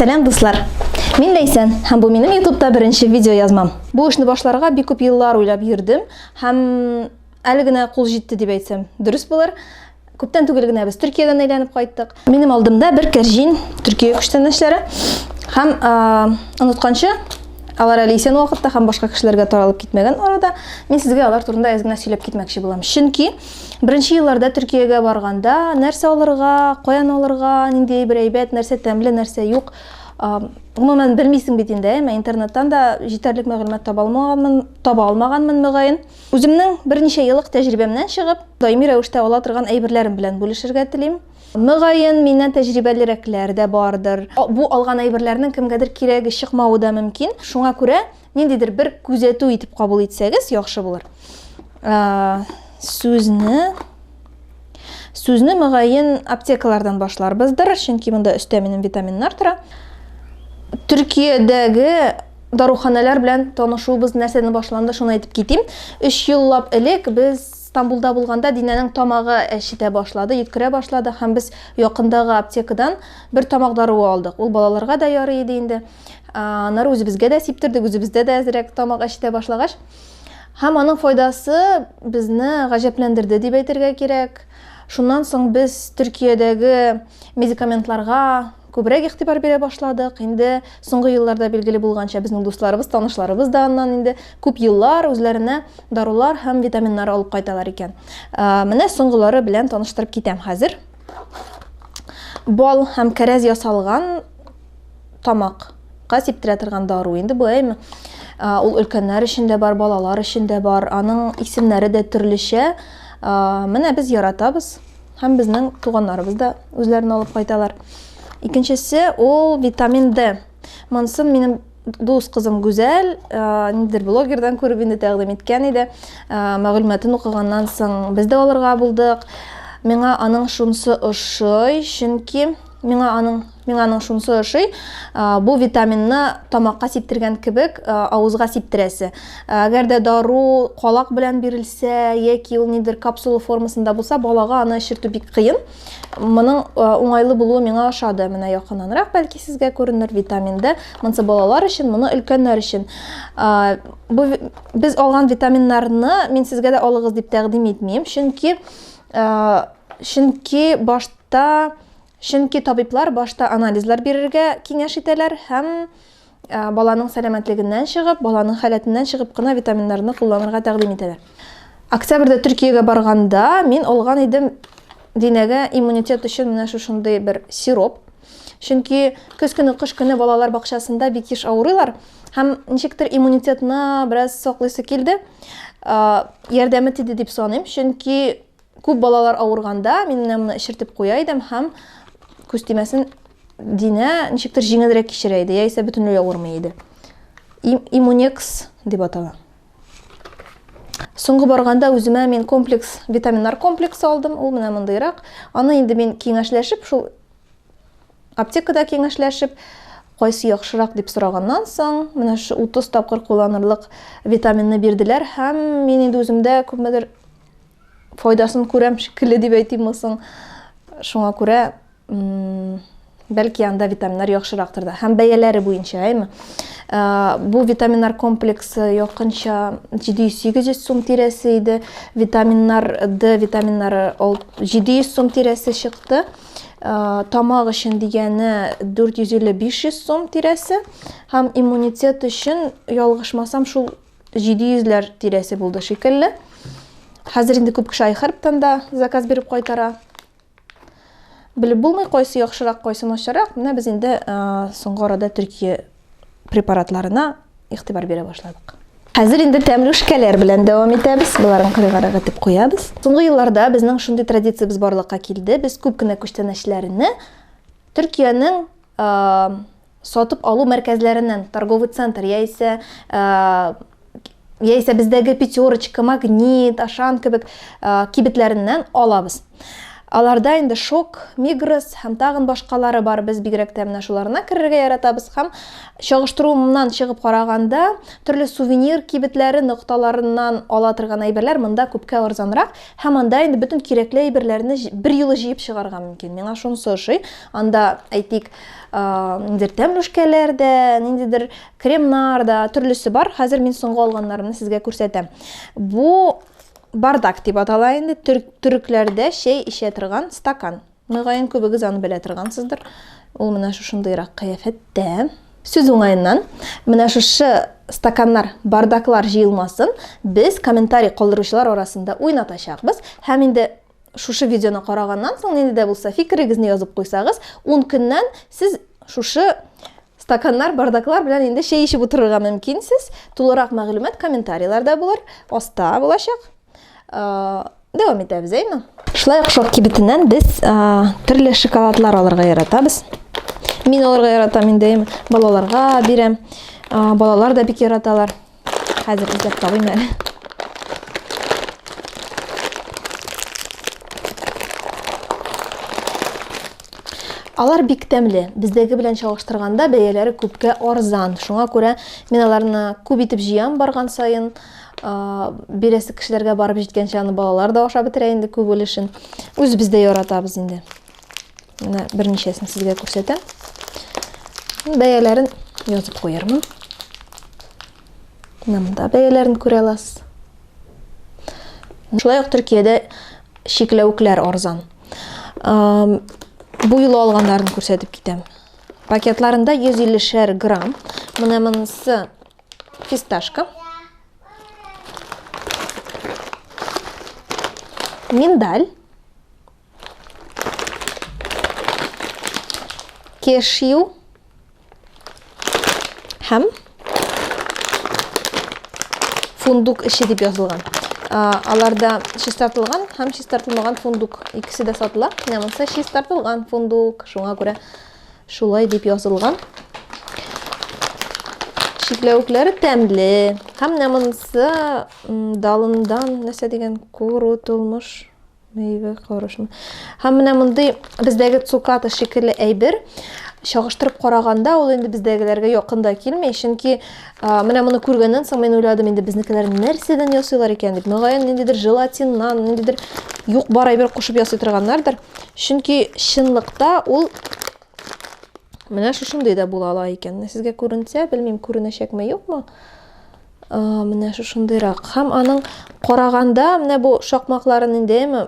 Сәлам дуслар. Мин Ләйсән, һәм бу минем YouTube'да беренче видео язмам. Бу эшне башларга бик күп еллар уйлап йөрдем, һәм әле генә кул җитте дип әйтсәм дөрес булыр. Күптән түгел генә без Төркиядән әйләнеп кайттык. Минем алдымда бер кәрҗин Төркия күчтәнәчләре һәм онытканчы алар әле исән вакытта һәм башка кешеләргә таралып китмәгән арада мин сезгә алар турында әз генә сөйләп китмәкче булам. Чөнки беренче елларда Төркиягә барганда нәрсә алырга, каян алырга, нинди бер әйбәт, нәрсә тәмле, нәрсә юк, гомумән белмисең бит инде, интернеттан да җитәрлек мәгълүмат таба алмаганмын мөгаен. Үземнең берничә еллык тәҗрибәмнән чыгып, даими рәвештә ала торган әйберләрем белән бүлешергә телим. Мөгаен миннән тәҗрибәлерәкләр дә бардыр. Бу алган әйберләрнең кемгәдер кирәге чыкмавы да мөмкин. Шуңа күрә ниндидер бер күзәтү итеп кабул итсәгез, яхшы булыр. Сүзне мөгаен аптекалардан башларбыздыр, чөнки монда өстә минем витаминнар тора. Төркиядәге даруханалар белән танышуыбыз нәрсәне башланды, шуны әйтеп китим. 3 еллап элек без Стамбулда булганда Динәнең тамагы әшетә башлады, йиткерә башлады һәм без якындагы аптекадан бер тамак даруы алдык. Ул балаларга да ярый иде инде. Аннары үзебезгә дә сиптердек, үзебездә дә әзрәк тамак әшетә башлагач. Һәм аның файдасы безне гаҗәпләндерде дип әйтергә кирәк. Шуннан соң без Төркиядәге медикаментларга күбрәк игътибар бирә башладык. Инде соңгы елларда билгеле булганча безнең дусларыбыз, танышларыбыз да аннан инде күп еллар үзләренә дарулар һәм витаминнар алып кайталар икән. Менә соңгылары белән таныштырып китәм хәзер. Бал һәм кәрәз ясалган тамакка сиптерә торган дару. Инде бу әйме. Ул өлкәннәр өчен дә бар, балалар өчен дә бар. Аның исемнәре дә төрлечә. Менә без яратабыз һәм безнең туганнарыбыз да үзләренә алып кайталар. Икенчесе ул витамин D. Монсын минем дус кызым Гүзәл, ниндидер блогердан күреп инде тәкъдим иткән иде. Мәгълүматын укыганнан соң без дә алырга булдык. Миңа аның шунысы ошый, чөнки миңа аның шунысы ошый. Бу витаминны тамакка сиптергән кебек авызга сиптерәсе. Әгәр дә дару калак белән бирелсә, яки ул нидер капсула формасында булса, балага аны эшертү бик кыен. Моның уңайлы булуы миңа ошады. Менә якыннанрак бәлки сезгә күренер витамин D. Монсы балалар өчен, моны өлкәннәр өчен. Без алган витаминнарны мин сезгә дә алыгыз дип тәкъдим итмим, чөнки табиблар башта анализлар бирергә киңәш итәләр һәм баланың сәламәтлегеннән чыгып, баланың халәтеннән чыгып кына витаминнарны кулланырга тәкъдим итәләр. Октябрьдә Төркиягә барганда мин алган идем Динәгә иммунитет өчен менә шушындый бер сироп. Чөнки көз көне, кыш көне балалар бакчасында бик еш авырыйлар һәм ничектер иммунитетны бераз саклыйсы килде. Ярдәме тиде дип саныйм, чөнки күп балалар авырганда мин моны эшертеп куя идем һәм күз тимәсен Динә ничектер җиңелрәк кичерә иде, яисә бөтенләй авырмый иде. Иммунекс дип атала. Соңгы барганда үземә мин витаминнар комплексы алдым. Ул менә мондайрак. Аны инде мин киңәшләшеп, шул аптекада киңәшләшеп, кайсы яхшырак дип сораганнан соң, менә шу 30 тапкыр кулланырлык витаминны бирделәр һәм мин инде үземдә күпмедер файдасын күрәм шикелле дип әйтим соң. Шуңа күрә бәлки анда витаминнар яхшырактыр да. Һәм бәяләре буенча, әйме? Бу витаминнар комплексы якынча 700-800 сум тирәсе иде. Витаминнар D витаминнары 700 сум тирәсе чыкты. Тамак өчен дигәне 450-500 сум тирәсе. Һәм иммунитет өчен ялгышмасам шул 700ләр тирәсе булды шикелле. Хәзер инде күп кеше айхарптан да заказ биреп кайтара. Белеп булмый, кайсы яхшырак, кайсы начаррак. Менә без инде соңгы арада Төркия препаратларына игътибар бирә башладык. Хәзер инде тәмле шикәләр белән дәвам итәбез. Буларын кырыгарак итеп куябыз. Соңгы елларда безнең шундый традициябыз барлыкка килде. Без күп кенә күчтәнәчләрне Төркиянең сатып алу мәркәзләреннән, торговый центр яисә бездәге Пятерочка, Магнит, Ашан кебек кибетләреннән алабыз. Аларда инде Шок, Мигрос һәм тагын башкалары бар. Без бигрәк тә менә шуларына керергә яратабыз һәм чагыштыруымнан чыгып караганда, төрле сувенир кибетләре нокталарыннан ала торган әйберләр монда күпкә арзанрак һәм анда инде бөтен кирәкле әйберләрне бер юлы җыеп чыгарга мөмкин. Миңа шунысы ошый. Анда әйтик, ниндидер тәмлүшкәләр дә, ниндидер кремнар да, төрлесе бар. Хәзер мин соңгы алганнарымны сезгә күрсәтәм. Бу бардак дип атала инде, төрекләрдә чәй эчә торган стакан. Мөгаен күбегез аны белә торгансыздыр. Ул менә шушындыйрак кыяфәттә. Сүз уңайыннан, менә шушы стаканнар, бардаклар җыелмасын, без комментарий калдыручылар арасында уйнатачакбыз. Һәм инде шушы видеоны караганнан соң нинди дә булса фикерегезне язып куйсагыз, 10 көннән сез шушы стаканнар, бардаклар белән инде чәй эчеп утырырга мөмкинсез. Тулырак мәгълүмат комментарийларда булыр, аста булачак. Дәвам итәбез, әйме? Шулай ук Шок кибетеннән без төрле шоколадлар алырга яратабыз. Мин алырга яратам инде, балаларга бирәм. Балалар да бик яраталар. Хәзер эзләп табыйм әле. Алар бик тәмле. Бездәге белән чагыштырганда бәяләре күпкә арзан. Шуңа күрә мин аларны күп итеп җыям барган саен. Берәсе кешеләргә барып җиткәнче аны балалар да ашап бетерә инде күп өлешен. Үзебез дә яратабыз инде. Менә берничәсен сезгә күрсәтәм. Бәяләрен язып куярмын. Монда бәяләрен күрә аласыз. Шулай ук Төркиядә шикләвекләр арзан. Бу юлы алганнарын күрсәтеп китәм. Пакетларында 150 грамм. Менә монысы фисташка. Миндаль. Кешью. Һәм фундук эше дип язылган. Аларда чистартылган һәм чистартылмаган фундук икесе дә сатыла. Менә монысы чистартылган фундук. Шуңа күрә шулай дип язылган. Шикләвекләре тәмле. Һәм менә монысы далындан нәрсә дигән курытылмыш мейвә карышмы. Һәм менә мондый бездәге цуката шикелле әйбер. Чагыштырып караганда, ул инде бездәгеләргә якында килмәй, чөнки менә моны күргәннән соң мин уйладым, инде безнекеләр нәрсәдән ясыйлар икән дип. Мөгаен ниндидер желатиннан, ниндидер юк бар әйбер кушып ясый торганнардыр. Чөнки чынлыкта ул менә шушындый да була ала икән. Сезгә күренсә, белмим, күренәчәкме, юкмы? Менә шушындыйрак. Һәм аның караганда, менә бу шакмакларын инде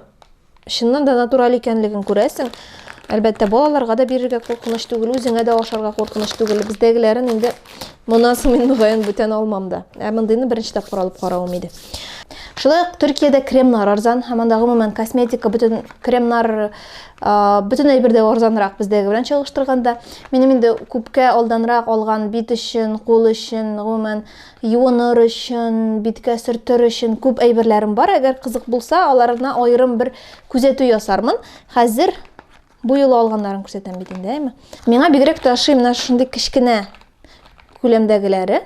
чыннан да натураль икәнлеген күрәсең. Әлбәттә, балаларга да бирергә куркыныч түгел, үзеңә дә ашарга куркыныч түгел. Бездәгеләрен инде моннан соң мин мөгаен бүтән алмам да. Мондыйны беренче тапкыр алып каравым иде. Шулай ук Төркиядә кремнар арзан, һәм анда гомумән косметика, бөтен кремнар, бөтен әйбердә арзанрак бездәге белән чагыштырганда. Минем инде күпкә алданрак алган бит өчен, кул өчен, гомумән юыныр өчен, биткә сөртер өчен күп әйберләрем бар. Әгәр кызык булса, аларына аерым бер күзәтү ясармын. Хәзер бу юлы алганнарын күрсәтәм бит инде, әйме? Миңа бигрәк тә ошый менә шундый кичкенә күләмдәгеләре.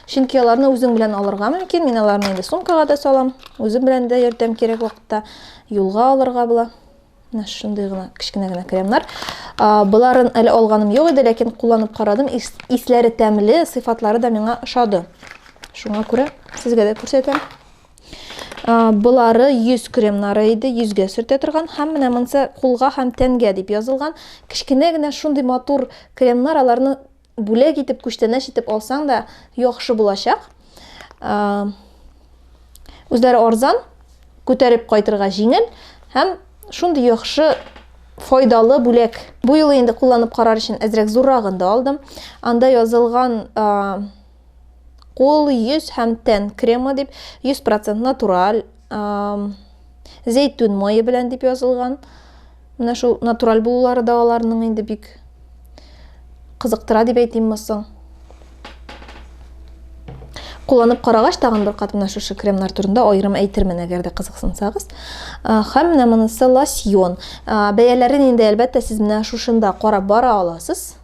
Чөнки аларны үзең белән алырга мөмкин. Мин аларны инде сумкага да салам. Үзем белән дә йөртәм кирәк вакытта. Юлга алырга була. Менә шундый гына кичкенә генә кремнар. Буларын әле алганым юк иде, ләкин кулланып карадым. Исләре тәмле, сыйфатлары да миңа ошады. Шуңа күрә сезгә дә күрсәтәм. Булары 100 кремнары иде, 100гә сөртә торган, һәм менә монысы кулга һәм тәнгә дип язылган. Кичкенә генә шундый матур кремнар, аларны бүләк итеп, күчтәнәч итеп алсаң да яхшы булачак. Үзләре арзан, күтәреп кайтырга җиңел һәм шундый яхшы файдалы бүләк. Бу юлы инде кулланып карар өчен әзрәк зуррагын да алдым. Анда язылган кул, йөз һәм тән кремы дип, 100% натураль, зәйтүн майы белән дип язылган. Менә шул натураль булулары да аларның инде бик кызыктыра дип әйтимме соң. Кулланып карагач, тагын бер кат менә шушы кремнар турында аерым әйтермен, әгәр дә кызыксынсагыз. Һәм менә монысы лосьон. Бәяләрен инде әлбәттә сез менә шушында карап бара аласыз.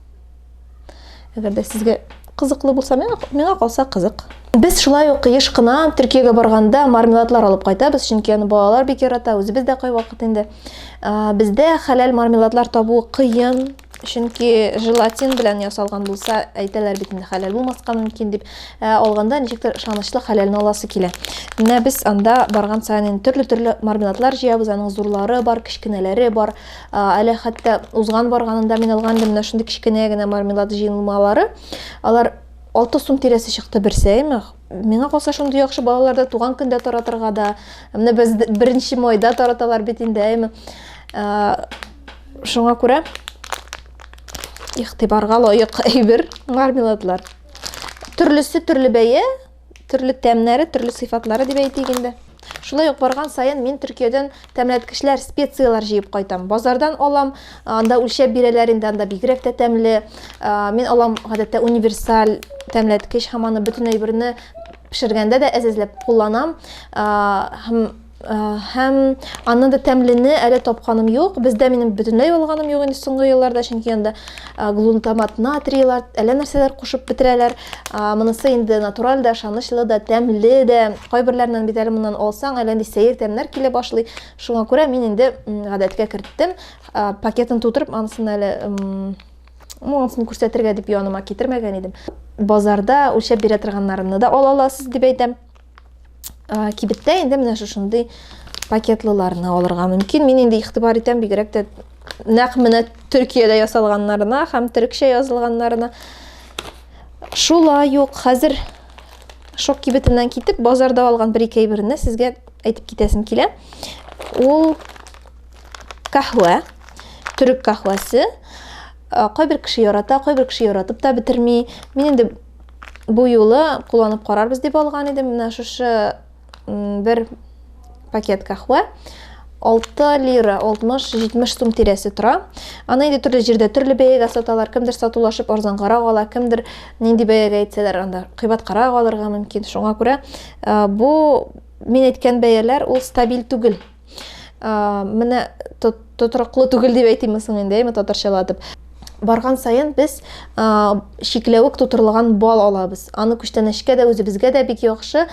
Әгәр дә сезгә кызыклы булса, миңа калса кызык. Без шулай ук еш кына Төркиягә барганда мармеладлар алып кайтабыз, чөнки аны балалар бик ярата, үзебез дә кай вакыт инде. Бездә хәләл мармеладлар табу кыен, чөнки желатин белән ясалган булса, әйтәләр бит инде хәләл булмаска мөмкин дип, алганда ничектер ышанычлы хәләлне аласы килә. Менә без анда барган саен төрле мармеладлар җыябыз, аның зурлары бар, кичкенәләре бар. Әле хәтта узган барганында мин алган идем менә шундый кичкенә генә мармелад җыелмалары. Алар 6 сум тирәсе чыкты берсе. Миңа калса шундый яхшы балаларда туган көндә таратырга да, менә без 1 майда тараталар бит инде. Шуңа күрә игътибарга лаек әйбер мармеладлар. Төрлесе төрле бәя, төрле тәмнәре, төрле сыйфатлары дип әйтик инде. Шулай ук барган саен мин Төркиядән тәмләткечләр, специялар җыеп кайтам. Базардан алам, анда үлчәп бирәләр инде, анда бигрәк тә тәмле. Мин алам гадәттә универсаль тәмләткеч, һәм аны бөтен әйберне пешергәндә дә әзәзләп кулланам. Һәм аны да тәмлене әле тапканым юк. Бездә минем бөтенләй алганым юк инде соңгы елларда, чөнки анда глутамат натрийлар, әллә нәрсәләр кушып бетерәләр. Монысы инде натураль да, ышанычлы да, тәмле дә. Кайберләреннән бит әле моннан алсаң, әле инде сәер тәмнәр килә башлый. Шуңа күрә мин инде гадәткә керттем. Пакетын тутырып, анысын әле монысын күрсәтергә дип яныма китермәгән идем. Базарда үлчәп бирә торганнарны да ала аласыз дип әйтәм. Кибеттә инде менә шушындый пакетлыларны алырга мөмкин. Мин инде игътибар итәм бигрәк тә нәкъ менә Төркиядә ясалганнарына һәм төрекчә язылганнарына. Шулай ук хәзер шок кибетеннән китеп, базарда алган бер-ике әйберне сезгә әйтеп китәсем килә. Ул кахва, төрек кахвасы. Кайбер кеше ярата, кайбер кеше яратып та бетерми. Мин инде бу юлы кулланып карарбыз дип алган идем. Менә шушы бер пакет кахва 6 лира, 60-70 сум тирәсе тора. Аны инде төрле җирдә төрле бәягә саталар. Кемдер сатулашып арзангарак ала, кемдер нинди бәягә әйтсәләр, анда кыйбаткарак алырга мөмкин. Шуңа күрә бу мин әйткән бәяләр ул стабиль түгел. Менә тотрыклы түгел дип әйтимме соң инде, татарчалатып. Барган саен без шикләвек тутырылган бал алабыз. Аны күчтәнәшкә дә үзебезгә дә бик яхшы,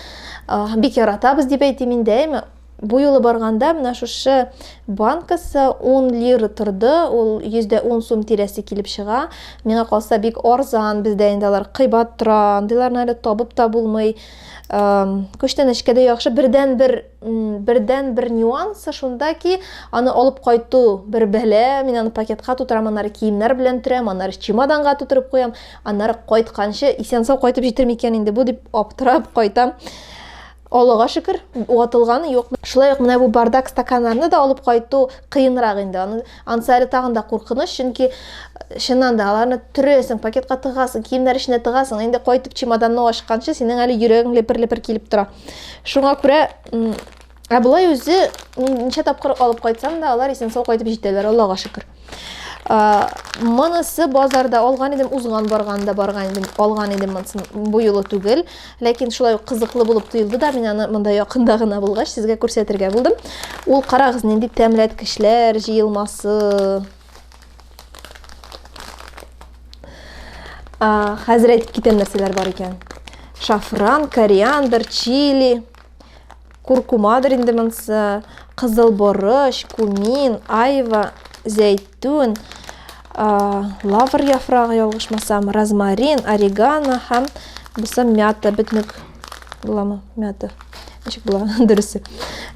бик яратабыз дип әйтим инде. Бу юлы барганда менә шушы банкасы 10 лира торды, ул 110 сум тирәсе килеп чыга. Миңа калса бик арзан, бездә инде алар кыйбат тора, андыйларны әле табып та булмый. Күчтәнәшкә дә яхшы, бердән бер нюансы шунда ки, аны алып кайту бер бәлә. Мин аны пакетка тутырам, аннары киемнәр белән төрәм, аннары чемоданга тутырып куям, аннары кайтканчы исән-сау кайтып җитер микән инде бу дип аптырап кайтам. Аллага шөкер, ватылганы юк. Шулай ук менә бу бардак стаканнарны да алып кайту кыенрак инде. Анысы әле тагын да куркыныч, чөнки чыннан да аларны төрәсең, пакетка тыгасың, киемнәр эченә тыгасың, инде кайтып чемоданны ачканчы синең әле йөрәгең лепер-лепер килеп тора. Шуңа күрә булай үзе ничә тапкыр алып кайтсам да, алар исән-сау кайтып җитәләр, Аллага шөкер. Монысы базарда алган идем, узган барганда алган идем монысын бу юлы түгел, ләкин шулай кызыклы булып тоелды да, мин аны монда якында гына булгач сезгә күрсәтергә булдым. Ул карагыз нинди тәмләткечләр җыелмасы. Хәзер әйтеп китәм нәрсәләр бар икән. Шафран, кориандр, чили, куркумадыр инде монысы, кызыл борыч, кумин, айва, зәйтүн, лавр яфрагы ялгышмасам, розмарин, орегано һәм бусы мята, битник буламы? Мята. Ничек була? Дөресе.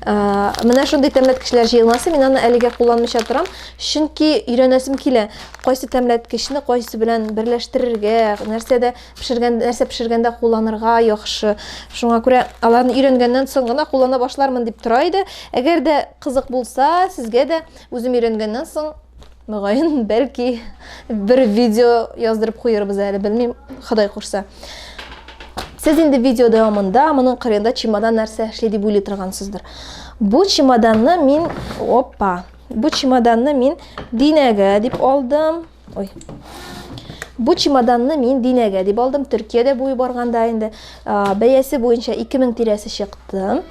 Менә шундый тәмләткечләр җыелмасы, мин аны әлегә кулланмыйча торам, чөнки өйрәнәсем килә. Кайсы тәмләткечне кайсы белән берләштерергә, нәрсә пешергәндә кулланырга яхшы. Шуңа күрә аларны өйрәнгәннән соң гына куллана башлармын дип тора иде. Әгәр дә кызык булса, сезгә дә үзем өйрәнгәннән соң мөгаен бәлки бер видео яздырып куярбыз әле, белмим, Ходай кушса. Сез инде видео дәвамында моның кырында чемодан нәрсә эшли дип уйлый торгансыздыр. Бу чемоданны мин Динәгә дип алдым. Бу чемоданны мин Динәгә дип алдым. Төркиядә буй барганда инде бәясе буенча 2000 тирәсе чыкты.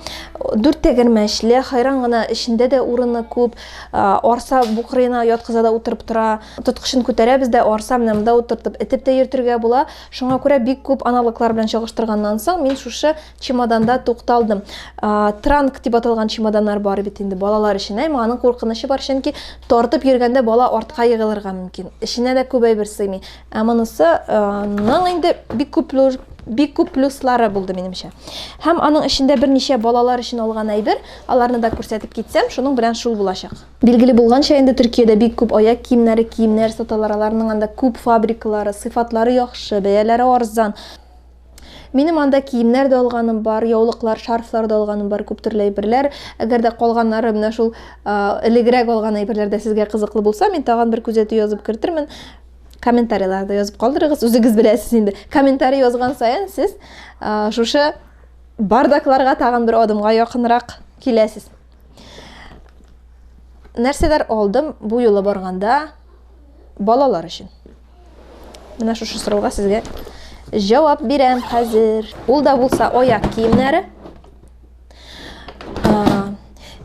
4 тәгәрмәчле, хайран гына, эчендә дә урыны күп. Арса букрына яткызада утырып тора. Тоткышын күтәрәбез дә арса менә монда утыртып этеп тә йөртергә була. Шуңа күрә бик күп аналоглар белән чагыштырганнан соң мин шушы чемоданда тукталдым. Транк дип аталган чемоданнар бар бит инде балалар өчен. Әмма аның куркынычы бар, чөнки тартып йөргәндә бала артка егылырга мөмкин. Эченә дә күп әйбер сыймый. Ә монысы инде бик күп плюслары булды минемчә. Һәм аның эчендә берничә балалар өчен алган әйбер, аларны да күрсәтеп китсәм, шуның белән шул булачак. Билгеле булганча, инде Төркиядә бик күп аяк киемнәр саталар, аларның анда күп фабрикалары, сыйфатлары яхшы, бәяләре арзан. Минем анда киемнәр дә алганым бар, яулыклар, шарфлар да алганым бар, күп төрле әйберләр. Әгәр дә калганнары менә шул элегрәк алган әйберләр дә сезгә кызыклы булса, мин тагын бер күзәтү язып кертермен. Комментарийларда язып калдырыгыз, үзегез беләсез инде. Комментарий язган саен сез шушы бардакларга тагын бер адымга якынрак киләсез. Нәрсәләр алдым бу юлы барганда балалар өчен? Менә шушы сорауга сезгә җавап бирәм хәзер. Ул да булса аяк киемнәре.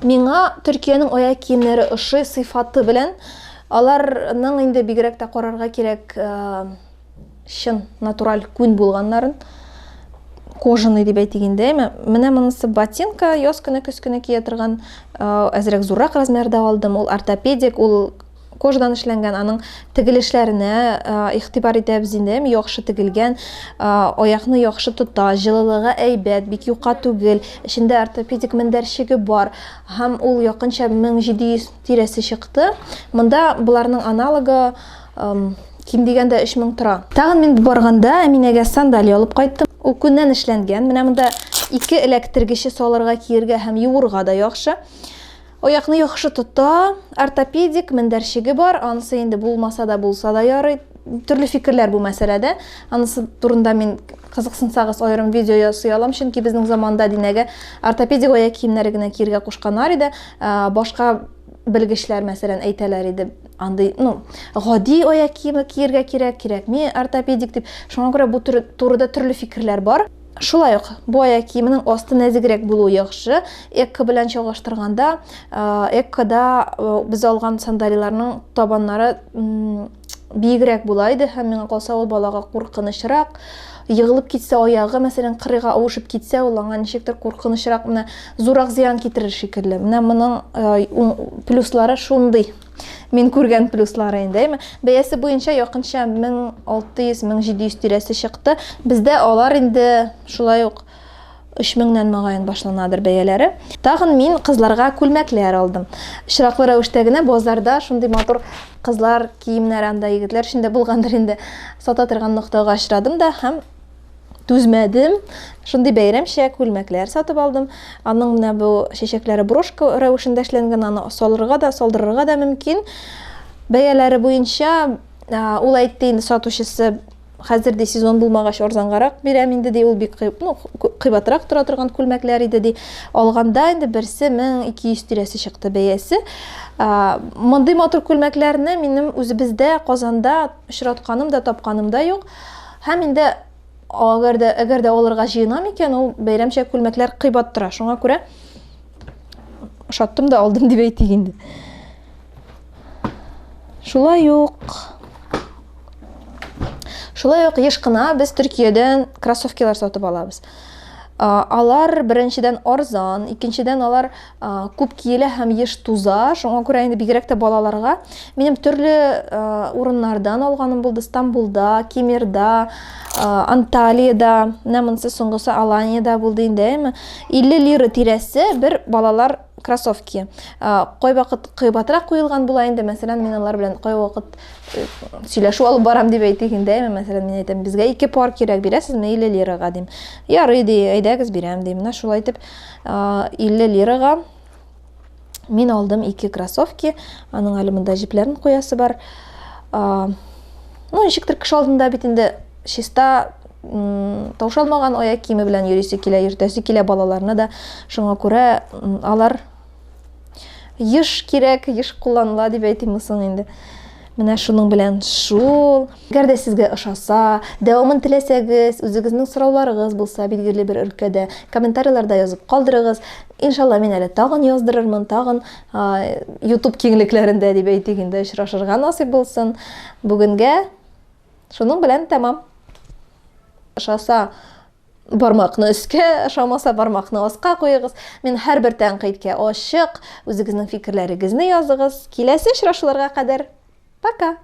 Миңа Төркиянең аяк киемнәре ошый сыйфаты белән аларның инде бигрәк тә карарга кирәк чын натураль күн булганнарын, кожаный дип әйтегәндә, менә монысы ботинка, яз көне көз көне кия торган, әзрәк зуррак размерда алдым. Ул ортопедик, ул кожадан эшләнгән, аның тегелешләренә игътибар итәбез инде, яхшы тегелгән, аякны яхшы тота, җылылыгы әйбәт, бик юка түгел, эчендә ортопедик мендәрчеге бар, һәм ул якынча 1700 тирәсе чыкты. Монда буларның аналогы ким дигәндә 3000 тора. Тагын мин барганда Әминәгә сандалия алып кайттым. Ул күннән эшләнгән. Менә монда 2 электергече салырга, киергә һәм юырга да яхшы. Аякны яхшы тота, ортопедик мендәрчеге бар. Анысы инде булмаса да булса да ярый. Төрле фикерләр бу мәсьәләдә. Анысы турында мин кызыксынсагыз аерым видео ясый алам, чөнки безнең заманда Динәгә ортопедик аяк киемнәре генә киергә кушканнар иде. Башка белгечләр мәсәлән әйтәләр иде, андый, гади аяк киеме киергә кирәкме ортопедик дип. Шуңа күрә бу турыда төрле фикерләр бар. Шулай ук бу аяк киеменең асты нәзигрәк булуы яхшы. Экка белән чагыштырганда, эккада без алган сандалияларның табаннары бигрәк була иде, һәм миңа калса ул балага куркынычрак. Егылып китсә аягы, мәсәлән, кырыйга авышып китсә, ул аңа ничектер куркынычрак, менә зурак зыян китерер шикелле. Менә моның плюслары шундый. Мин күргән плюслары инде. Бәясе буенча якынча 1600-1700 тирәсе чыкты. Бездә алар инде шулай ук 3000-нән маңаен башланадыр бәяләре. Тагын мин кызларга күлмәкләр алдым. Шыраклы рәвештә генә базарда шундый матур кызлар киемнәр, анда егетләр өчен дә булгандыр инде. Сата торган ноктага очрадым да һәм түзмәдем. Шундый бәйрәмчә күлмәкләр сатып алдым. Аның менә бу чәчәкләре брошка рәвешендә эшләнгән, аны салырга да, салдырырга да мөмкин. Бәяләре буенча ул әйтте инде сатучысы, хәзерде сезон булмагач арзангарак бирәм инде ди, ул бик кыйбатрак тора торган күлмәкләр иде ди. Алганда инде берсе 1200 тирәсе чыкты бәясе. Мондый матур күлмәкләрне минем үзебездә Казанда очратканым да, тапканым да юк. Һәм инде әгәр дә алырга җыенам икән, ул бәйрәмчә күлмәкләр кыйбат тора. Шуңа күрә шаттым да алдым дип әйтик инде. Шулай ук еш кына без Төркиядән кроссовкалар сатып алабыз. Алар беренчедән арзан, икенчедән алар күп киелә һәм еш туза. Шуңа күрә инде бигрәк тә балаларга минем төрле урыннардан алганым булды. Стамбулда, Кемерда, Анталиядә, монысы соңгысы Аланияда булды инде. 50 лира тирәсе бер балалар кроссовки. Кай вакыт кыйбатрак куелган була инде. Мәсәлән, мин алар белән кай вакыт сөйләшү алып барам дип әйтик инде. Мәсәлән, мин әйтәм, безгә 2 пар кирәк, бирәсезме 50 лирага дим. Ярый ди, әйдәгез бирәм дим. Менә шулай итеп 50 лирага мин алдым 2 кроссовки. Аның әле монда җипләрен куясы бар. Ничектер кыш алдында бит инде чиста таушалмаган аяк киеме белән йөрисе килә, йөртәсе килә балаларына да. Шуңа күрә алар еш кирәк, еш кулланыла дип әйтим соң инде. Менә шуның белән шул. Әгәр дә сезгә ошаса, дәвамын теләсәгез, үзегезнең сорауларыгыз булса, билгеле бер өлкәдә комментарийларда язып калдырыгыз. Иншалла мин әле тагын яздырырмын, тагын YouTube киңлекләрендә дип әйтик инде очрашырга насыйп булсын. Бүгенгә шуның белән тәмам. Ошаса бармакны өскә, ошамаса бармакны аска куегыз. Мин һәрбер тәнкыйтькә ачык, үзегезнең фикерләрегезне языгыз. Киләсе очрашуларга кадәр пока.